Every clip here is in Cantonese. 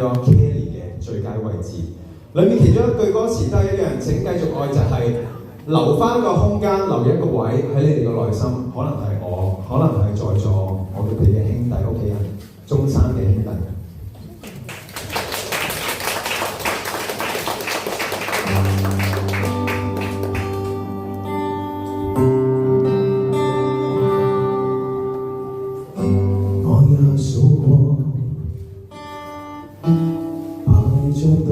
咗 Kelly 嘅最佳位置。裏面其中一句歌詞都係一樣，請繼續愛，就係留翻個空間，留一個位喺你哋嘅內心，可能係我，可能係在座我哋嘅兄弟屋企人，中山嘅兄弟。我也數過，排着隊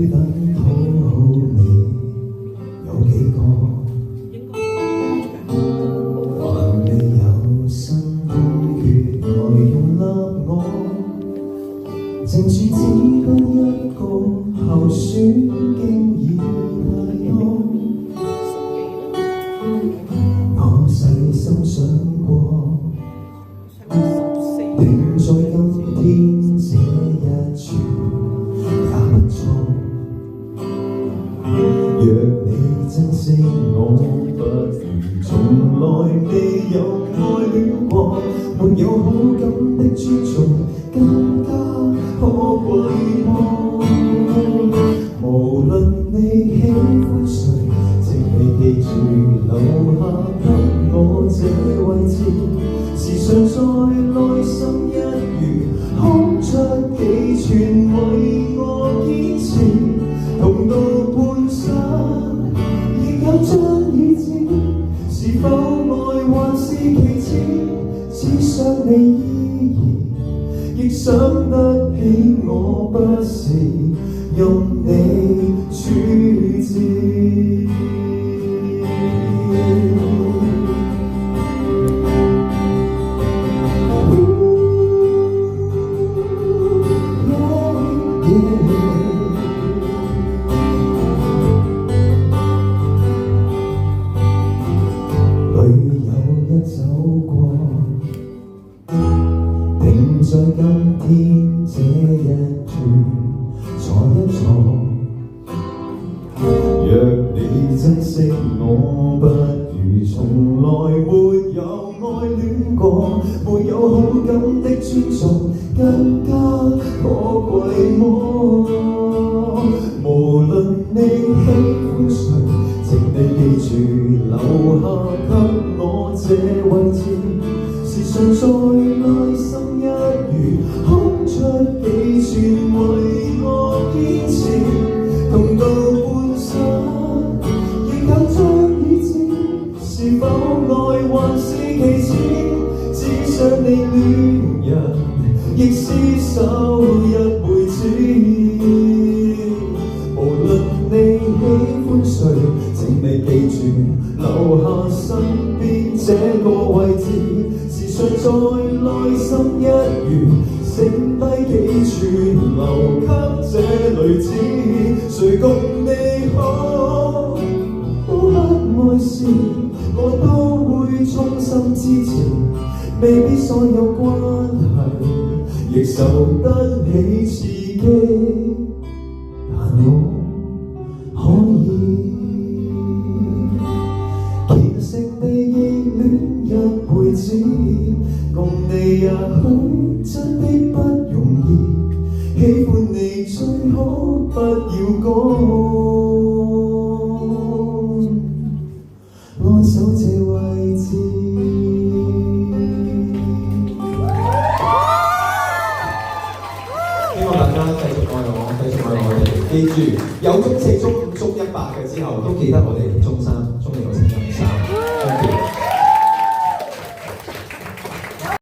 等討好你有幾個，還未有新空缺來容納我，靜處只得一個候選經已太多，我細心想過。定在今天這一處也不錯，若你珍惜我，不如從來未有愛戀過，沒有好感的尊重更加可貴麼？無論你喜歡誰，請你記住留下給我這位置，時常在內心一如空出幾寸為我堅持，同到半生亦有張椅子，是否愛還是其次，只想你依然亦想得起我，不是任你處置。在今天這一段坐一坐，若你珍惜我，不如從來沒有愛戀過，沒有好感的尊重更加可貴麼？無論你喜歡誰，請你記住留下給我這位置，時常在內心一如空出幾寸為我堅持，同到半生亦有張椅子，是否愛還是其次，只想你戀人亦廝守一輩子。無論你喜歡誰，請你記住留下身邊這個位置，時常在內心一如剩低幾寸留給這女子，誰共你好都不愛時，我都會衷心支持，未必所有關係亦受得起刺激，但我可以虔誠地依戀一輩子，共你也許真的不容易，喜歡你最好不要講，安守這位置。希望大家繼續愛我，繼續愛我哋。記住，有中4、中5、中100嘅之後，都記得我哋中3、中2、中3。